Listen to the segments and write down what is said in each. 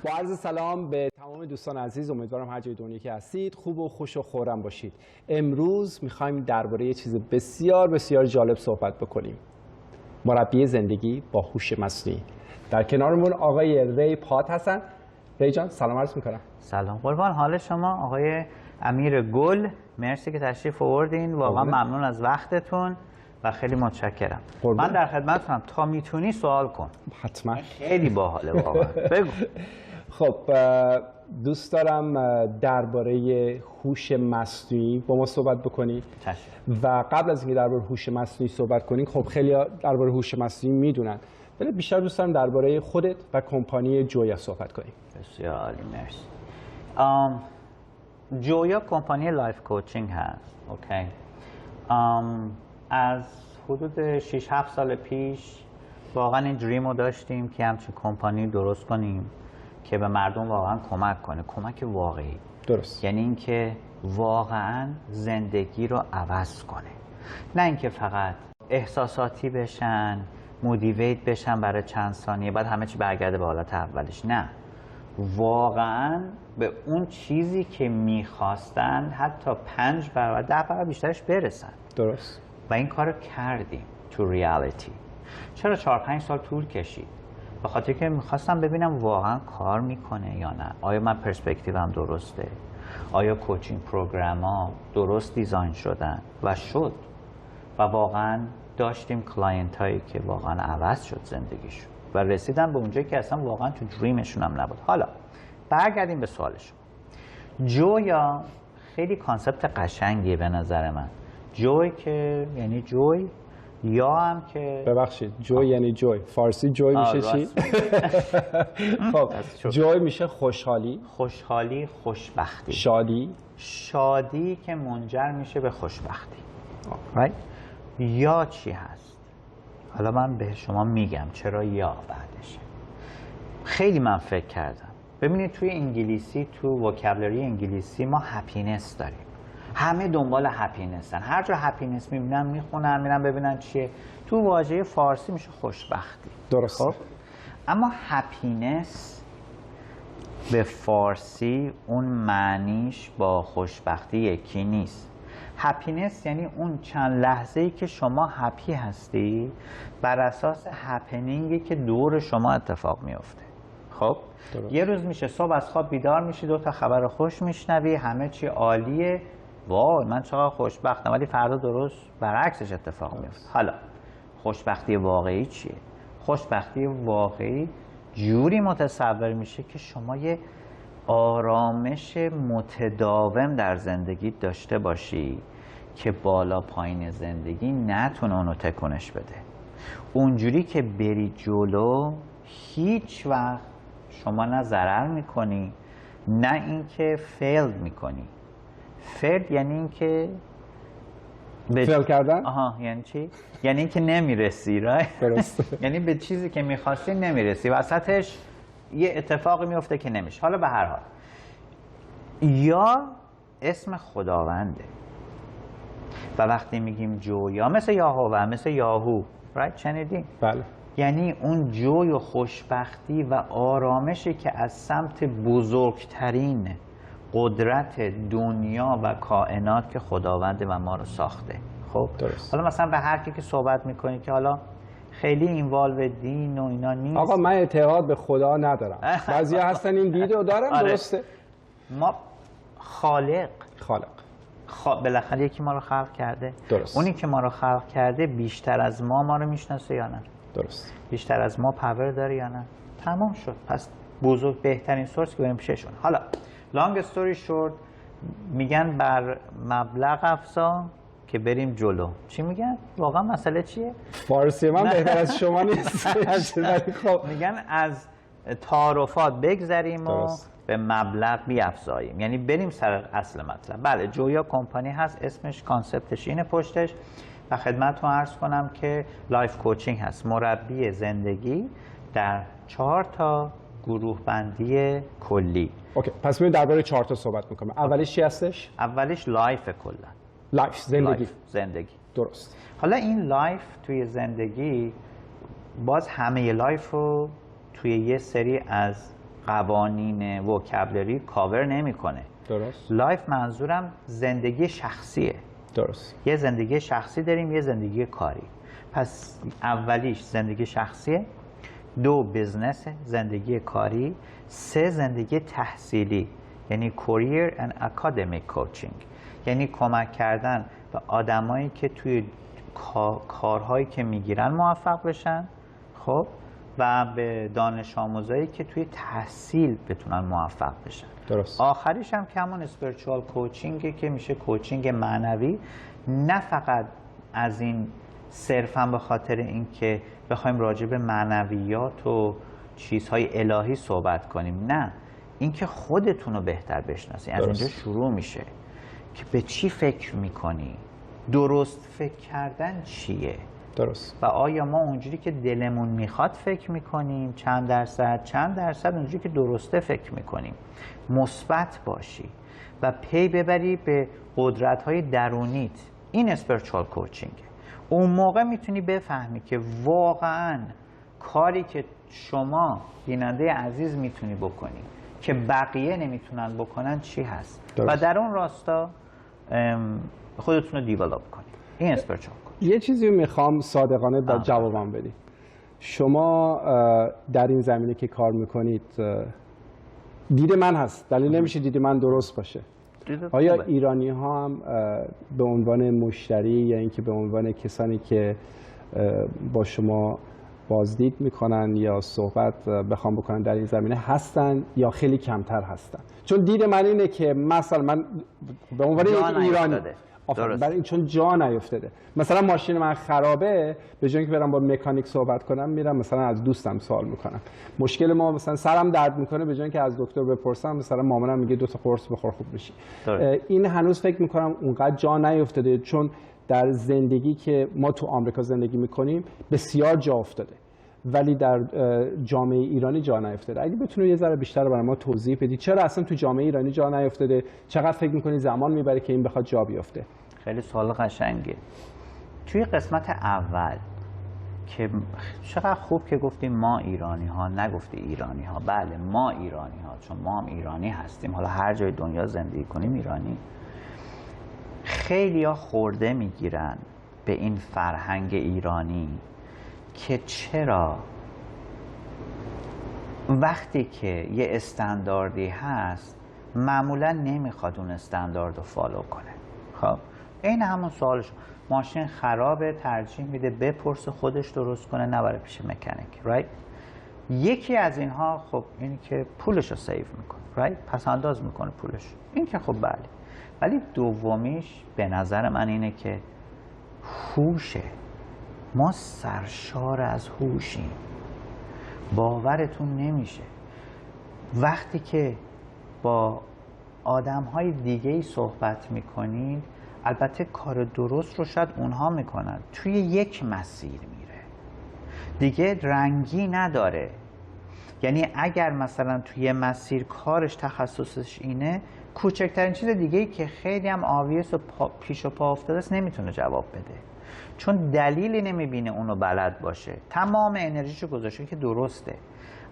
با عرض سلام به تمام دوستان عزیز، امیدوارم هر جای دنیا که هستید خوب و خوش و خورم باشید. امروز میخوایم درباره یه چیز بسیار بسیار جالب صحبت بکنیم. مربی زندگی با هوش مصنوعی. در کنارمون آقای ری پات هستن. ری جان سلام عرض میکنم. سلام قربان، حال شما آقای امیر گل؟ مرسی که تشریف آوردین، واقعا ممنون از وقتتون و خیلی متشکرم. من در خدمتتونم، تا میتونی سوال کن. حتما. خیلی باحاله واقعا. بگو. خب دوست دارم درباره هوش مصنوعی با ما صحبت بکنید. و قبل از اینکه درباره هوش مصنوعی صحبت کنید، خب خیلی درباره هوش مصنوعی میدونن، ولی بیشتر دوست دارم درباره خودت و کمپانی جویا صحبت کنیم. بسیار عالی، مرسی. جویا کمپانی لایف کوچینگ هست. اوکی. از حدود 6-7 سال پیش واقعا این دریم رو داشتیم که همچین کمپانی درست کنیم که به مردم واقعا کمک کنه، کمک واقعی. درست. یعنی اینکه واقعا زندگی رو عوض کنه، نه اینکه فقط احساساتی بشن، مودیویت بشن برای چند ثانیه بعد همه چی برگرده به حالت اولش. نه، واقعا به اون چیزی که میخواستن حتی 5 برابر 10 برابر بیشترش برسن. درست. و این کار کردیم تو ریالیتی. چرا 4-5 سال طول کشید؟ به خاطر که میخواستم ببینم واقعا کار میکنه یا نه. آیا من پرسپکتیوم درسته؟ آیا کوچینگ پروگرام ها درست دیزاین شدن؟ و شد. و واقعا داشتیم کلاینت هایی که واقعا عوض شد زندگیشون و رسیدن به اونجایی که اصلا واقعا تو دریمشون هم نبود. حالا برگردیم به سوالشون. جویا خیلی کانسپت قشنگیه به نظر من. جوی که یعنی جوی، یا هم که ببخشید جوی یعنی جوی، فارسی جوی میشه چی؟ خب جوی میشه خوشحالی، خوشحالی، خوشبختی، شادی، شادی که منجر میشه به خوشبختی. right؟ یا چی هست؟ حالا من به شما میگم چرا یا بعدشه. خیلی من فکر کردم. ببینید توی انگلیسی، تو وکابلری انگلیسی ما هپینس داریم. همه دنبال هپینسن، هر جا هپینس میبینن میخونن، میرن ببینن چیه. تو واژه فارسی میشه خوشبختی. درست. خب اما هپینس به فارسی اون معنیش با خوشبختی یکی نیست. هپینس یعنی اون چند لحظه‌ای که شما هپی هستی بر اساس هپنینگی که دور شما اتفاق میفته. خب یه روز میشه صبح از خواب بیدار میشی، 2 تا خبر خوش میشنوی، همه چی عالیه، وای من چقدر خوشبختم، ولی فردا درست برعکسش اتفاق میفته. حالا خوشبختی واقعی چیه؟ خوشبختی واقعی جوری متصور میشه که شما یه آرامش متداوم در زندگی داشته باشی که بالا پایین زندگی نتونه اونو تکونش بده. اونجوری که بری جلو هیچ وقت شما نه ضرر میکنی نه اینکه فیل میکنی. فیل یعنی اینکه فیل کردن؟ یعنی چی؟ یعنی اینکه نمیرسی. درست. یعنی به چیزی که میخواستی نمیرسی، وسطش یه اتفاقی میفته که نمیشه. حالا به هر حال یا اسم خداونده و وقتی میگیم جویا مثل یاهوه، مثل یاهو، شنیدین؟ بله. یعنی اون جوی و خوشبختی و آرامشی که از سمت بزرگترین قدرت دنیا و کائنات که خداوند و ما رو ساخته. خب درست. حالا مثلا به هر کی که صحبت میکنی که حالا خیلی اینوالو دین و اینا نیست. آقا من اعتقاد به خدا ندارم. بعضیا هستن این دیدو دارن. آره. درسته. ما خالق بالاخره یکی ما رو خلق کرده. درست. اونی که ما رو خلق کرده بیشتر از ما رو میشناسه یا نه؟ درست. بیشتر از ما پاور داره یا نه؟ تمام شد. پس بهترین سورس که بریم پیششون. حالا لانگ استوری شورت میگن بر مبلغ افزا که بریم جلو. چی میگن؟ واقعا مسئله چیه؟ فارسی من بهتر از شما نیست. خب میگن از تعارفات بگذریم و به مبلغ بیافزاییم، یعنی بریم سر اصل مطلب. بله جویا کمپانی هست، اسمش کانسپتش اینه پشتش و خدمتتون عرض کنم که لایف کوچینگ هست، مربی زندگی در 4 تا گروه بندی کلی. اوکی، پس میریم درباره 4 تا صحبت میکنم. اولیش چی هستش؟ اولیش لایف کلا. لایف زندگی. درست. حالا این لایف توی زندگی باز همه لایف رو توی یه سری از قوانین وکبلری کاور نمیکنه. درست. لایف منظورم زندگی شخصیه. درست. یه زندگی شخصی داریم، یه زندگی کاری. پس اولیش زندگی شخصیه، 2 بزنس، زندگی کاری، 3 زندگی تحصیلی، یعنی career and academic coaching، یعنی کمک کردن به آدمایی که توی کارهایی که میگیرن موفق بشن، خب، و به دانش آموزایی که توی تحصیل بتونن موفق بشن. درست. آخریش هم که همون اسپریچوال کوچینگه که میشه کوچینگ معنوی، نه فقط از این صرفا به خاطر اینکه بخوایم راجع به معنویات و چیزهای الهی صحبت کنیم، نه، اینکه خودتون رو بهتر بشناسید. از اینجا شروع میشه که به چی فکر میکنی، درست فکر کردن چیه، درست. و آیا ما اونجوری که دلمون میخواد فکر میکنیم، چند درصد اونجوری که درسته فکر میکنیم. مثبت باشی و پی ببری به قدرت‌های درونیت. این اسپریچوال کوچینگ. اون موقع میتونی بفهمی که واقعاً کاری که شما بیننده عزیز میتونی بکنی که بقیه نمیتونن بکنن چی هست. درست. و در اون راستا خودتون رو دیولپ کنید. این اسپریچوال. یه چیزی میخوام صادقانه با جوابم بدید. شما در این زمینه که کار میکنید، دید من هست، دلیل نمیشه دید من درست باشه. آیا ایرانی ها هم به عنوان مشتری یا اینکه به عنوان کسانی که با شما بازدید میکنن یا صحبت بخوام بکنن در این زمینه هستن یا خیلی کمتر هستن؟ چون دید من اینه که مثلا من به عنوان ایرانی برای این چون جا نیفتاده، مثلا ماشین من خرابه، به جای اینکه برم با مکانیک صحبت کنم میرم مثلا از دوستم سوال میکنم. مشکل ما مثلا سرم درد میکنه، به جای اینکه از دکتر بپرسم مثلا مامانم میگه 2 تا قرص بخور خوب میشی. این هنوز فکر میکنم اونقدر جا نیفتاده، چون در زندگی که ما تو آمریکا زندگی میکنیم بسیار جا افتاده، ولی در جامعه ایرانی جا نیفتاده. اگه بتونید یه ذره بیشتر برای ما توضیح بدید چرا اصلا تو جامعه ایرانی جا نیفتاده؟ چقدر فکر میکنید زمان میبره که این بخواد جا بیفته؟ خیلی سوال قشنگه. توی قسمت اول که چقدر خوب که گفتیم ما ایرانی ها، نگفتی ایرانی ها. بله ما ایرانی ها، چون ما هم ایرانی هستیم، حالا هر جای دنیا زندگی کنیم ایرانی. خیلی ها خورده میگیرن به این فرهنگ ایرانی که چرا وقتی که یه استانداردی هست معمولا نمیخواد اون استاندارد رو فالو کنه. خب این همون سوالش، ماشین خرابه، ترجیح میده بپرسه خودش درست کنه، نبره پیش مکانیک. رایت؟ یکی از اینها خب این که پولش رو سیو میکنه، رایت؟ پس انداز میکنه پولش، این که خب بله. ولی دومیش به نظر من اینه که هوشه. ما سرشار از هوشیم. باورتون نمیشه وقتی که با آدم‌های دیگه‌ای صحبت میکنید، البته کار درست رو شاید اونها میکنن، توی یک مسیر میره دیگه، رنگی نداره. یعنی اگر مثلا توی مسیر کارش تخصصش اینه، کوچکترین چیز دیگه‌ای که خیلی هم آویس و پیش و پا افتاده است نمیتونه جواب بده، چون دلیلی نمیبینه اونو بلد باشه، تمام انرژیشو گذاشته که درسته.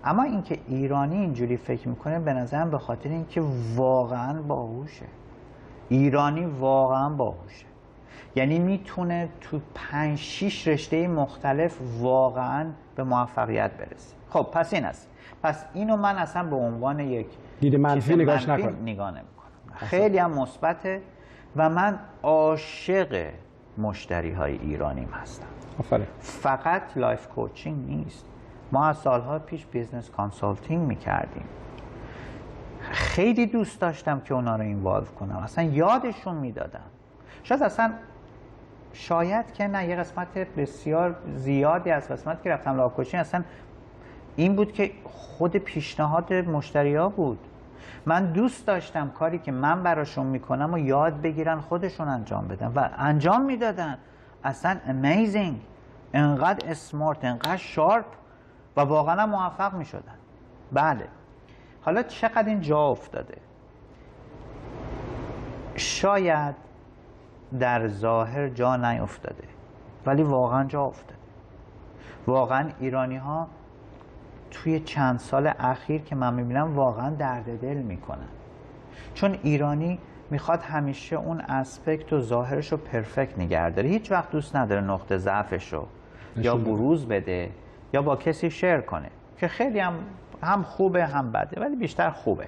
اما اینکه ایرانی اینجوری فکر میکنه به نظرم به خاطر اینکه واقعا باهوشه. ایرانی واقعا باهوشه، یعنی میتونه تو 5-6 رشته مختلف واقعا به موفقیت برسه. خب پس این است. پس اینو من اصلا به عنوان یک دید منفی نگاه نمیکنم. خیلی هم مثبته و من عاشق مشتری های ایرانیم هستم. آفرین. فقط لایف کوچینگ نیست. ما از سالها پیش بیزنس کانسالتینگ میکردیم. خیلی دوست داشتم که اونا رو اینوالو کنم، اصلا یادشون میدادم. شاید که نه، یه قسمت بسیار زیادی از قسمت که رفتم لایف کوچینگ اصلا این بود که خود پیشنهاد مشتری ها بود. من دوست داشتم کاری که من براشون میکنم و یاد بگیرن خودشون انجام بدن و انجام میدادن. اصلا امیزینگ، انقدر اسمارت، انقدر شارپ و واقعا موفق میشدن. بله، حالا چقدر این جا افتاده؟ شاید در ظاهر جا نیفتاده ولی واقعا جا افتاده. واقعا ایرانی ها توی چند سال اخیر که من میبینم واقعا درد دل میکنن، چون ایرانی میخواد همیشه اون اسپکت و ظاهرش رو پرفکت نگه داره، هیچ وقت دوست نداره نقطه ضعفش رو یا بروز بده یا با کسی شیر کنه، که خیلی هم خوبه هم بده، ولی بیشتر خوبه.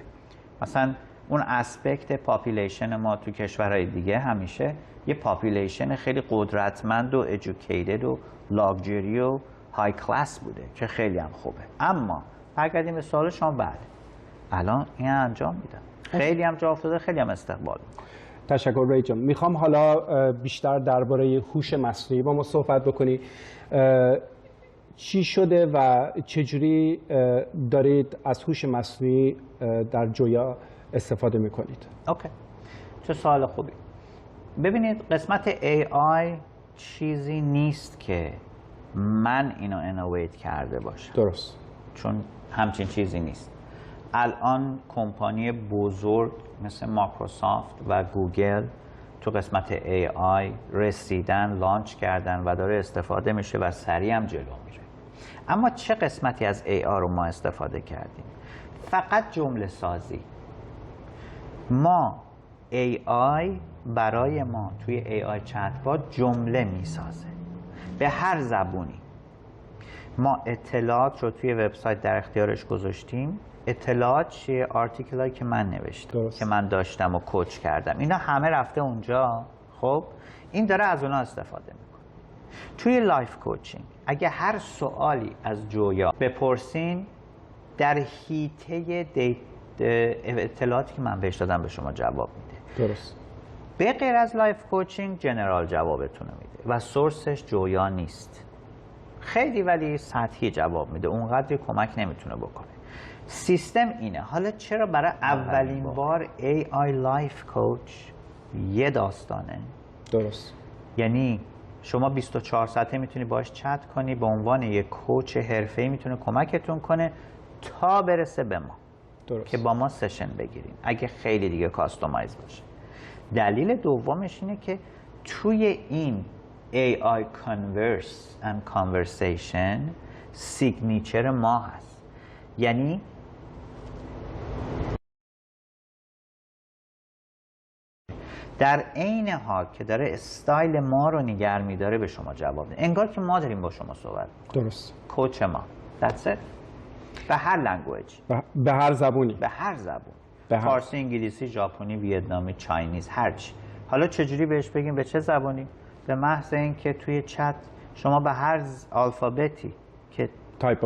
مثلا اون اسپکت پاپولیشن ما تو کشورهای دیگه همیشه یه پاپولیشن خیلی قدرتمند و ایژوکیتد و لاکچری و های کلاس بوده که خیلی هم خوبه. اما برگردیم به سوال شما، بله الان این انجام میدن، خیلی هم جا افتاده، خیلی هم استقبال میکنه. تشکر ری جان. میخوام حالا بیشتر درباره هوش مصنوعی با ما صحبت بکنی. چی شده و چجوری دارید از هوش مصنوعی در جویا استفاده میکنید؟ اوکی، چه سوال خوبی. ببینید قسمت AI چیزی نیست که من اینو انوویت کرده باشم. درست. چون همچین چیزی نیست. الان کمپانی بزرگ مثل مایکروسافت و گوگل تو قسمت AI رسیدن، لانچ کردن و داره استفاده میشه و سریع هم جلو میره. اما چه قسمتی از AI رو ما استفاده کردیم؟ فقط جمله سازی. ما AI برای ما توی AI چت‌بات جمله میسازه به هر زبونی. ما اطلاعات رو توی وبسایت در اختیارش گذاشتیم. اطلاعات چیه؟ آرتیکلایی که من نوشتم، درست. که من داشتم و کوچ کردم، اینا همه رفته اونجا. خب این داره از اونها استفاده میکنه. توی لایف کوچینگ اگه هر سوالی از جویا بپرسین، در حیطه اطلاعاتی که من بهش دادم به شما جواب میده. درست. به غیر از لایف کوچینگ جنرال جوابتون رو میده و سورسش جویا نیست. خیلی ولی سطحی جواب میده، اونقدر کمک نمیتونه بکنه. سیستم اینه. حالا چرا برای اولین بار AI لایف کوچ یه داستانه؟ درست. یعنی شما 24 ساعته میتونی باش چت کنی، به عنوان یک کوچ حرفه‌ای میتونه کمکتون کنه تا برسه به ما. درست. که با ما سشن بگیریم اگه خیلی دیگه کاستومایز باشه. دلیل دومش اینه که توی این AI Converse and Conversation سیگنیچر ما هست. یعنی در عین حال که داره استایل ما رو نگه می‌داره به شما جواب میده، انگار که ما داریم با شما صحبت می‌کنیم. درست. کوچ ما. That's it. به هر لنگویج، به هر زبونی، به هر زبون، به هر... فارسی، انگلیسی، ژاپنی، ویتنامی، چاینیز، هر چی. حالا چجوری بهش بگیم به چه زبانی؟ به محض اینکه توی چت شما به هر الفابتی که تایپ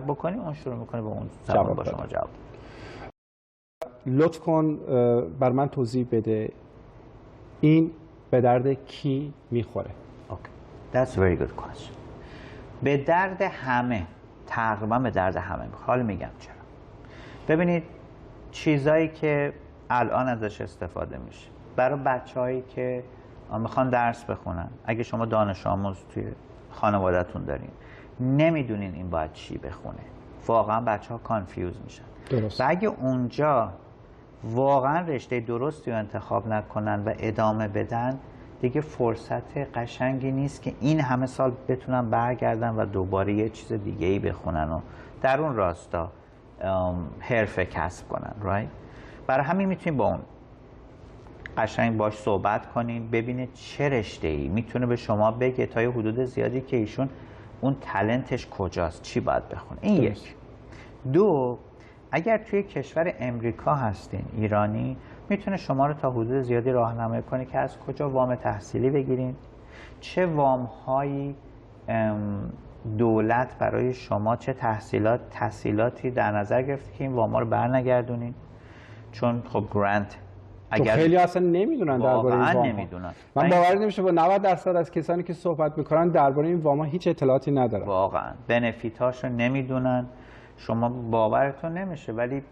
بکنی اون شروع میکنه به اون زبان با شما جواب. لطف کن بر من توضیح بده این به درد کی میخوره؟ Okay. That's a very good question. به درد همه، تقریبا به درد همه میخوره. حالا میگم چرا. ببینید چیزایی که الان ازش استفاده میشه برای بچه‌هایی که میخوان درس بخونن، اگه شما دانش آموز توی خانواده‌تون دارین، نمیدونین این باید چی بخونه، واقعا بچه‌ها کانفیوز میشن. درست. و اگه اونجا واقعا رشته درستی رو انتخاب نکنن و ادامه بدن، دیگه فرصت قشنگی نیست که این همه سال بتونن برگردن و دوباره یه چیز دیگه ای بخونن و در اون راستا حرفه کسب کنن. right؟ برای همین میتونید با اون قشنگ باش صحبت کنین، ببینید چه رشته ای میتونه به شما بگه تا یه حدود زیادی که ایشون اون تالنتش کجاست، چی باید بخونه. این درست. یک. دو، اگر توی کشور امریکا هستین، ایرانی، میتونه شما رو تا حدود زیادی راهنمایی کنه که از کجا وام تحصیلی بگیرین، چه وام هایی دولت برای شما، چه تحصیلاتی در نظر گرفته که این وام ها رو برنگردونین. چون خب گرانت اگر خیلی اصلا نمیدونن درباره این وام. نمیدونن. من باور نمیشه با 90% از کسانی که صحبت میکنن درباره این وام هیچ اطلاعاتی ندارن. واقعا بنفیتاشو نمیدونن. شما باورتون نمیشه ولی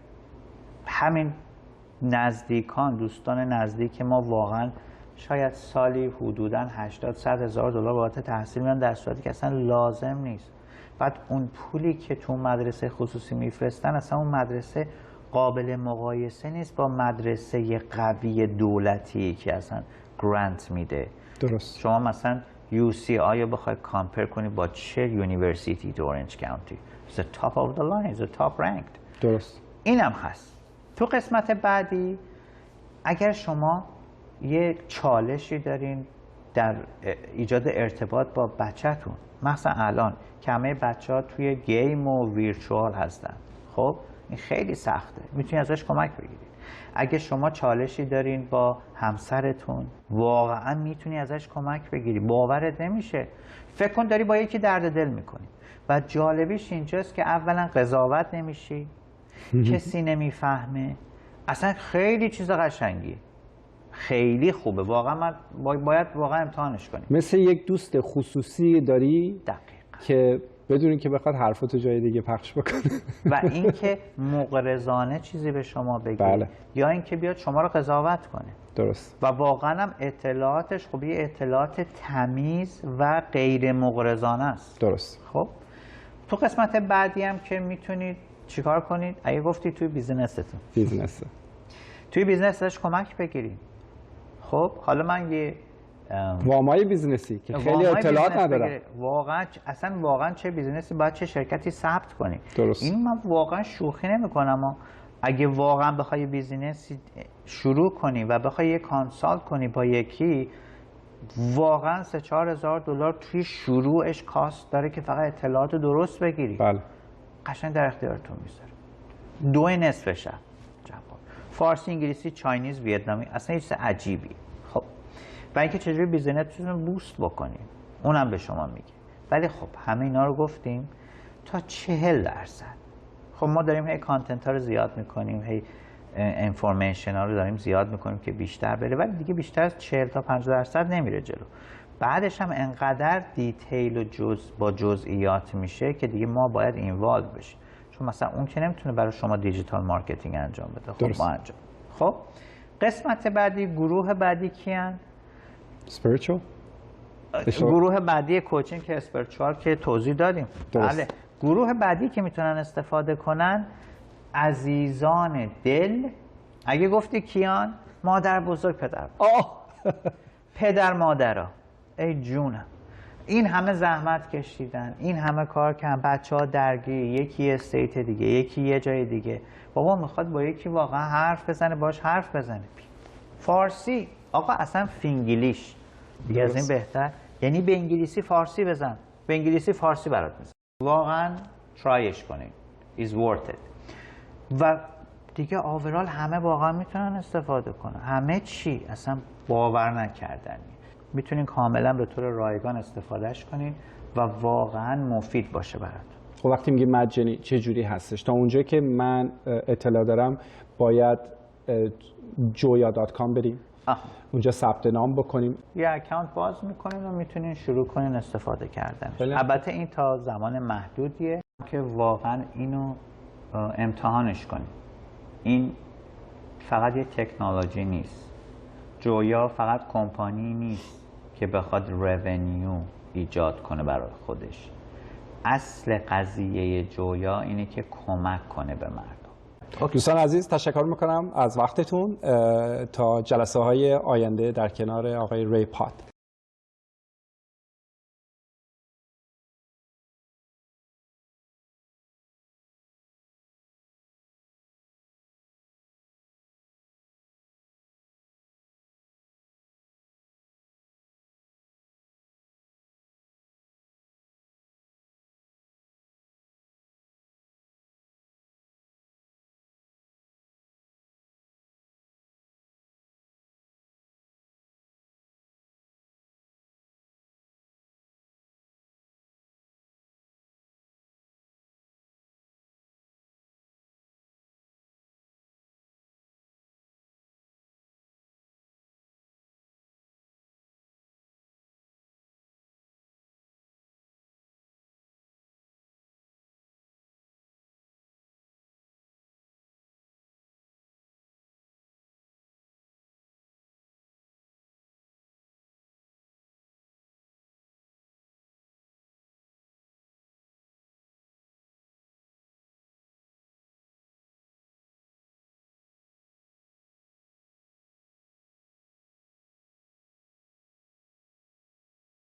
همین نزدیکان، دوستان نزدیک ما واقعا شاید سالی حدوداً 80-100 هزار دلار بابت تحصیل میدن، در صورتی که اصلا لازم نیست. بعد اون پولی که تو مدرسه خصوصی میفرستن، اصلا اون مدرسه قابل مقایسه نیست با مدرسه قوی دولتی که اصلا گرانت میده. درست. شما مثلا UCI رو بخوای کامپیر کنی با چه یونیورسیتی تو اورنج کانتی، It's the top of the line, it's the top ranked. درست. اینم هست. تو قسمت بعدی اگر شما یه چالشی دارین در ایجاد ارتباط با بچه‌تون، مثلا الان که همه بچه‌ها توی گیم و ویرچوال هستن، خب این خیلی سخته، میتونید ازش کمک بگیرید. اگه شما چالشی دارین با همسرتون، واقعا میتونی ازش کمک بگیری، باورت نمیشه. فکر کن داری با یکی درد دل میکنی و جالبیش اینجاست که اولا قضاوت نمیشی، کسی نمیفهمه، اصلا خیلی چیز قشنگیه، خیلی خوبه واقعا. من باید واقعا امتحانش کنیم. مثل یک دوست خصوصی داری دقیقا که بدون که بخواد حرفاتو جای دیگه پخش بکنه و اینکه مغرضانه چیزی به شما بگه، بله. یا اینکه بیاد شما رو قضاوت کنه. درست. و واقعا هم اطلاعاتش خب یه اطلاعات تمیز و غیر مغرضانه است. درست. خب تو قسمت بعدی هم که میتونید چیکار کنید؟ اگه گفتی توی بیزنستون، توی بیزنسش کمک بگیرید. خب حالا من یه وامای بیزنسی که خیلی اطلاعات ندارم، واقعا اصلا واقعا چه بیزنسی باید چه شرکتی ثبت کنی. درست. این من واقعا شوخی نمی‌کنم. اگه واقعا بخوای بیزینس شروع کنی و بخوای یه کانسالت کنی با یکی، واقعا 3-4 هزار دلار توی شروعش کاست داره که فقط اطلاعات درست بگیری. بله. قشنگ در اختیارتون میذاره. 2 نصف شب جواب. فارسی، انگلیسی، چاینیز، ویتنامی، اصلا یه چیز عجیبی. خب و اینکه چجوری بیزینستون رو بوست بکنیم اونم به شما میگه. ولی خب همه اینا رو گفتیم تا 40%. خب ما داریم هی کانتنت ها رو زیاد میکنیم، هی انفورمیشن ها رو داریم زیاد میکنیم که بیشتر بره، ولی دیگه بیشتر از 40 تا 50% نمیره جلو. بعدش هم انقدر دیتیل و با جزئیات میشه که دیگه ما باید اینوالو بشیم، چون مثلا اون که نمیتونه برای شما دیجیتال مارکتینگ انجام بده. خب ما انجام. خب قسمت بعدی، گروه بعدی کیان؟ spiritual. گروه بعدی کوچینگ که اسپریچوال که توضیح دادیم. بله. گروه بعدی که میتونن استفاده کنن عزیزان دل. اگه گفتی کیان؟ مادر بزرگ، پدر پدر مادرها. ای جونم، این همه زحمت کشیدن، این همه کار کردن، بچه‌ها درگیر، یکی استیت دیگه، یکی یه جای دیگه. بابا میخواد با یکی واقعا حرف بزنه، باش حرف بزنه. فارسی آقا اصلا فینگلیش دیگه از این بهتر، یعنی به انگلیسی فارسی بزن، به انگلیسی فارسی برات میزن. واقعا ترایش کنید. is worth it. و دیگه آورال همه واقعا میتونن استفاده کنن. همه چی اصلا باور نکردنی. میتونین کاملا به طور رایگان استفادهش کنین و واقعا مفید باشه برات. خب وقتی میگه مجانی چه جوری هستش؟ تا اونجایی که من اطلاع دارم باید joya.com بریم، اونجا ثبت نام بکنیم، یه اکانت باز میکنین و میتونین شروع کنین استفاده کردن. البته این تا زمان محدودیه که واقعا اینو امتحانش کنین. این فقط یه تکنولوژی نیست. جویا فقط کمپانی نیست که بخواد رونیو ایجاد کنه برای خودش. اصل قضیه جویا اینه که کمک کنه به مردم. دوستان عزیز تشکر میکنم از وقتتون. تا جلسه های آینده در کنار آقای ری پات.